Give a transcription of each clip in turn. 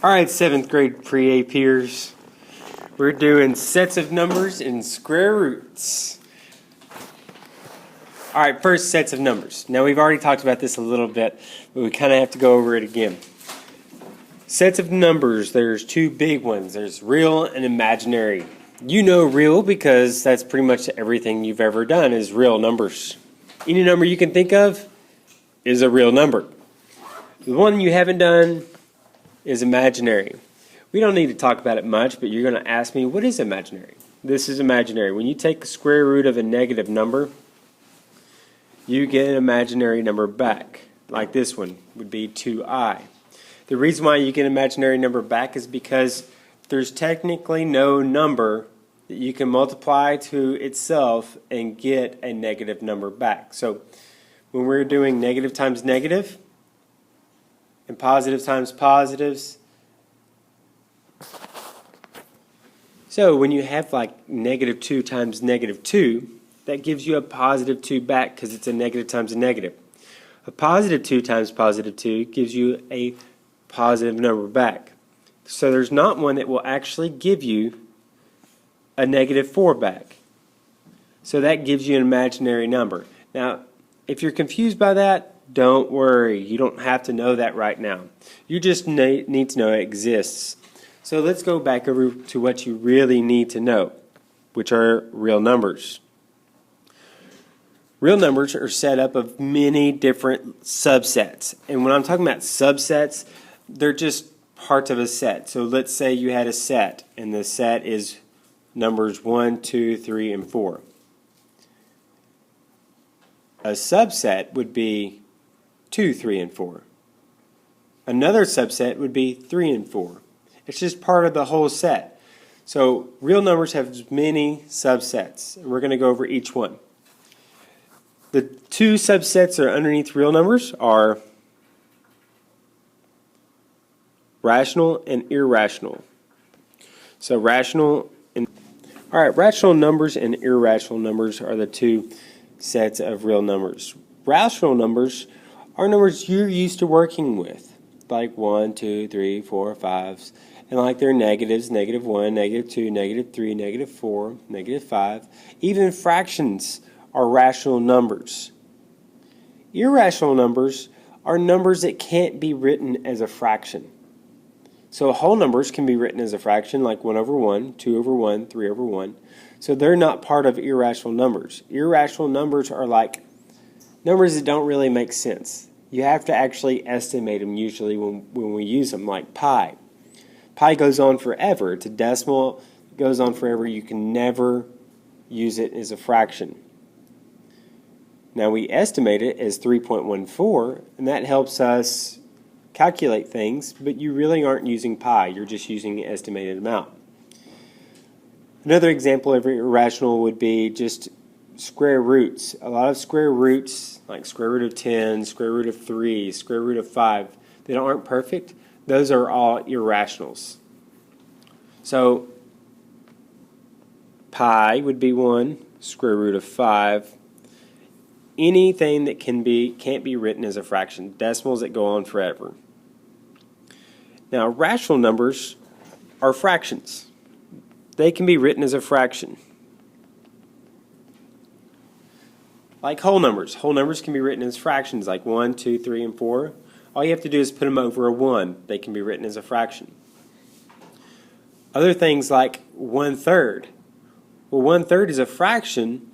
Alright, 7th grade pre-APers. We're doing sets of numbers and square roots. Alright, first sets of numbers. Now we've already talked about this a little bit, but we kind of have to go over it again. Sets of numbers, there's two big ones. There's real and imaginary. You know real because that's pretty much everything you've ever done is real numbers. Any number you can think of is a real number. The one you haven't done is imaginary. We don't need to talk about it much, but you're going to ask me, what is imaginary? This is imaginary. When you take the square root of a negative number, you get an imaginary number back. Like this one would be 2i. The reason why you get an imaginary number back is because there's technically no number that you can multiply to itself and get a negative number back. So when we're doing negative times negative and positive times positives, so when you have like negative 2 times negative 2, that gives you a positive 2 back because it's a negative times a negative. A positive 2 times positive 2 gives you a positive number back. So there's not one that will actually give you a negative 4 back. So that gives you an imaginary number. Now, if you're confused by that, don't worry. You don't have to know that right now. You just need to know it exists. So let's go back over to what you really need to know, which are real numbers. Real numbers are set up of many different subsets. And when I'm talking about subsets, they're just parts of a set. So let's say you had a set, and the set is numbers 1, 2, 3, and 4. A subset would be 2, 3, and 4. Another subset would be 3 and 4. It's just part of the whole set. So real numbers have many subsets, and we're going to go over each one. The two subsets that are underneath real numbers are rational and irrational. So rational numbers and irrational numbers are the two sets of real numbers. Rational numbers are numbers you're used to working with, like 1, 2, 3, 4, 5, and like their negatives, negative 1, negative 2, negative 3, negative 4, negative 5. Even fractions are rational numbers. Irrational numbers are numbers that can't be written as a fraction. So whole numbers can be written as a fraction, like 1 over 1, 2 over 1, 3 over 1. So they're not part of irrational numbers. Irrational numbers are like numbers that don't really make sense. You have to actually estimate them usually when we use them, like pi. Pi goes on forever. It's a decimal. It goes on forever. You can never use it as a fraction. Now we estimate it as 3.14, and that helps us calculate things, but you really aren't using pi. You're just using the estimated amount. Another example of irrational would be just square roots. A lot of square roots, like square root of 10, square root of 3, square root of 5, that aren't perfect, those are all irrationals. So pi would be 1, square root of 5. Anything that can't be written as a fraction, decimals that go on forever. Now, rational numbers are fractions. They can be written as a fraction. Like whole numbers. Whole numbers can be written as fractions, like 1, 2, 3, and 4. All you have to do is put them over a 1. They can be written as a fraction. Other things like 1/3. Well, 1/3 is a fraction,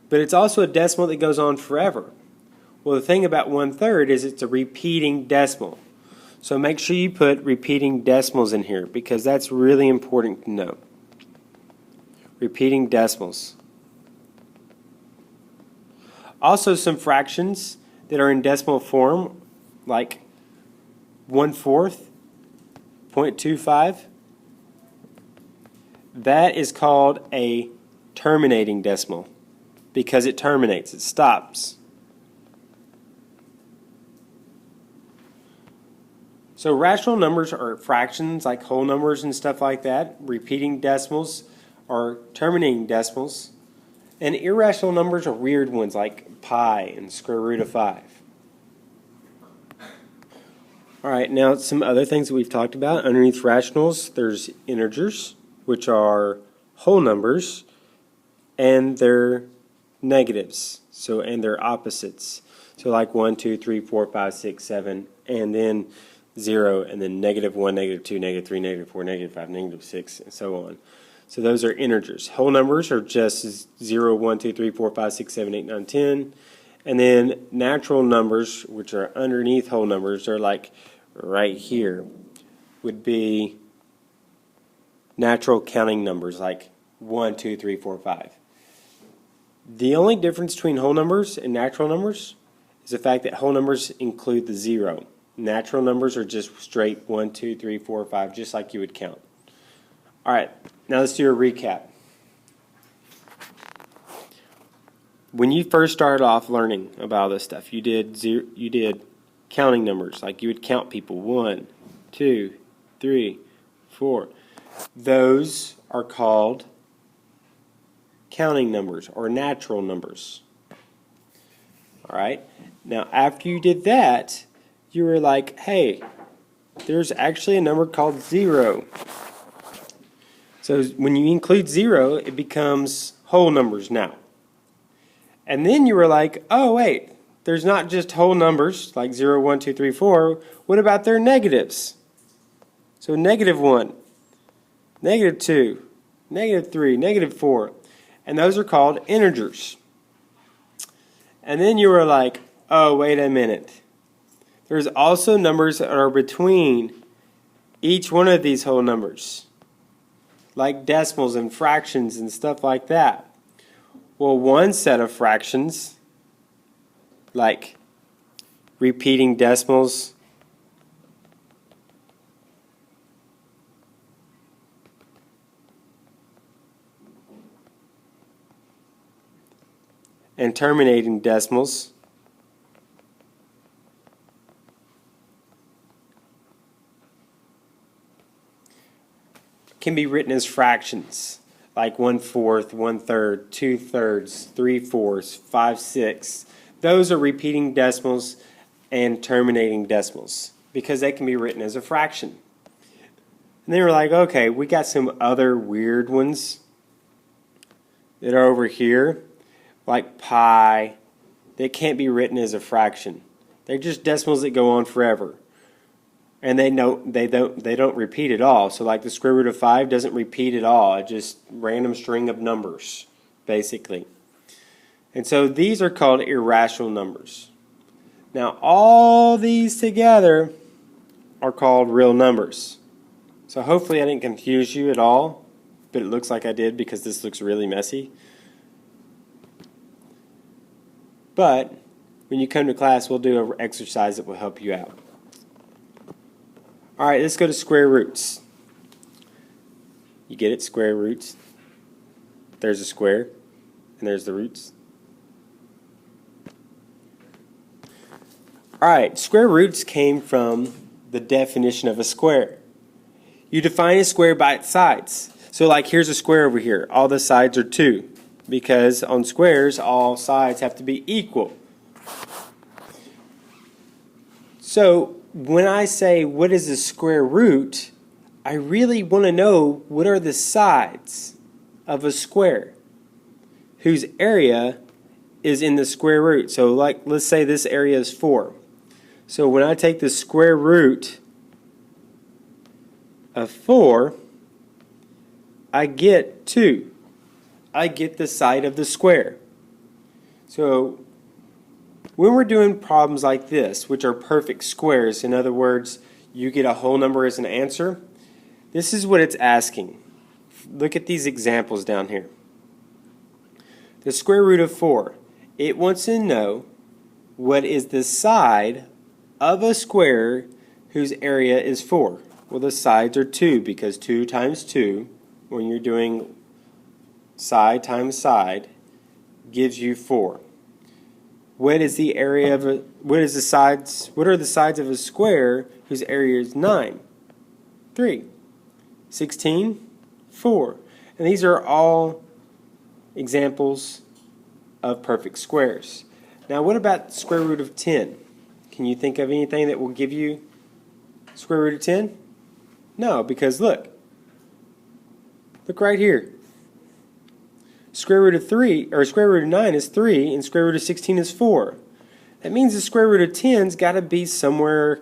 but it's also a decimal that goes on forever. Well, the thing about 1/3 is it's a repeating decimal. So make sure you put repeating decimals in here because that's really important to know. Repeating decimals. Also some fractions that are in decimal form, like 1/4, 0.25. That is called a terminating decimal because it terminates, it stops. So rational numbers are fractions like whole numbers and stuff like that. Repeating decimals are terminating decimals. And irrational numbers are weird ones like pi and square root of 5. All right, now some other things that we've talked about. Underneath rationals, there's integers, which are whole numbers, and they're negatives, and they're opposites. So like 1, 2, 3, 4, 5, 6, 7, and then 0, and then -1, -2, -3, -4, -5, -6, and so on. So those are integers. Whole numbers are just 0, 1, 2, 3, 4, 5, 6, 7, 8, 9, 10. And then natural numbers, which are underneath whole numbers, are like right here, would be natural counting numbers like 1, 2, 3, 4, 5. The only difference between whole numbers and natural numbers is the fact that whole numbers include the 0. Natural numbers are just straight 1, 2, 3, 4, 5, just like you would count. All right, now let's do a recap. When you first started off learning about all this stuff, you did counting numbers, like you would count people. 1, 2, 3, 4. Those are called counting numbers or natural numbers. All right. Now, after you did that, you were like, hey, there's actually a number called 0. So when you include 0, it becomes whole numbers now. And then you were like, oh, wait, there's not just whole numbers like 0, 1, 2, 3, 4. What about their negatives? So -1, -2, -3, -4. And those are called integers. And then you were like, oh, wait a minute. There's also numbers that are between each one of these whole numbers, like decimals and fractions and stuff like that. Well, one set of fractions, like repeating decimals, and terminating decimals, can be written as fractions, like 1/4, 1/3, 2/3, 3/4, 5/6. Those are repeating decimals and terminating decimals because they can be written as a fraction. And they were like, okay, we got some other weird ones that are over here, like pi. They can't be written as a fraction. They're just decimals that go on forever. And they don't repeat at all. So like the square root of 5 doesn't repeat at all. It's just random string of numbers, basically. And so these are called irrational numbers. Now all these together are called real numbers. So hopefully I didn't confuse you at all, but it looks like I did because this looks really messy. But when you come to class, we'll do an exercise that will help you out. All right, let's go to square roots. You get it? Square roots. There's a square, and there's the roots. All right, square roots came from the definition of a square. You define a square by its sides. So like here's a square over here. All the sides are 2 because on squares, all sides have to be equal. So when I say what is a square root, I really want to know what are the sides of a square whose area is in the square root. So like let's say this area is 4. So when I take the square root of 4, I get 2. I get the side of the square. So when we're doing problems like this, which are perfect squares, in other words, you get a whole number as an answer, this is what it's asking. Look at these examples down here. The square root of 4. It wants to know what is the side of a square whose area is 4. Well, the sides are 2 because 2 times 2, when you're doing side times side, gives you 4. What is the area of what are the sides of a square whose area is 9? 3. 16? 4. And these are all examples of perfect squares. Now what about the square root of 10? Can you think of anything that will give you Square root of 10? No, because look right here. Square root of 3, or square root of 9 is 3, and square root of 16 is 4. That means the square root of 10's got to be somewhere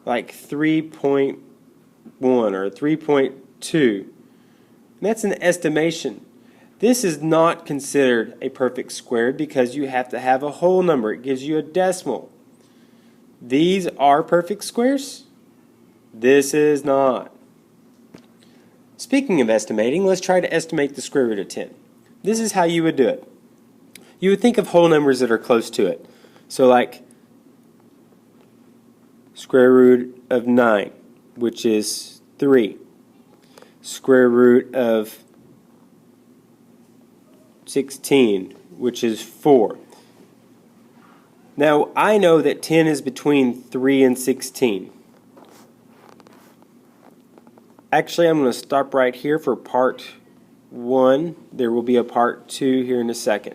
like 3.1 or 3.2. And that's an estimation. This is not considered a perfect square because you have to have a whole number. It gives you a decimal. These are perfect squares. This is not. Speaking of estimating, let's try to estimate the square root of 10. This is how you would do it. You would think of whole numbers that are close to it. So like square root of 9, which is 3. Square root of 16, which is 4. Now I know that 10 is between 3 and 16. Actually, I'm going to stop right here for part 1. There will be a part 2 here in a second.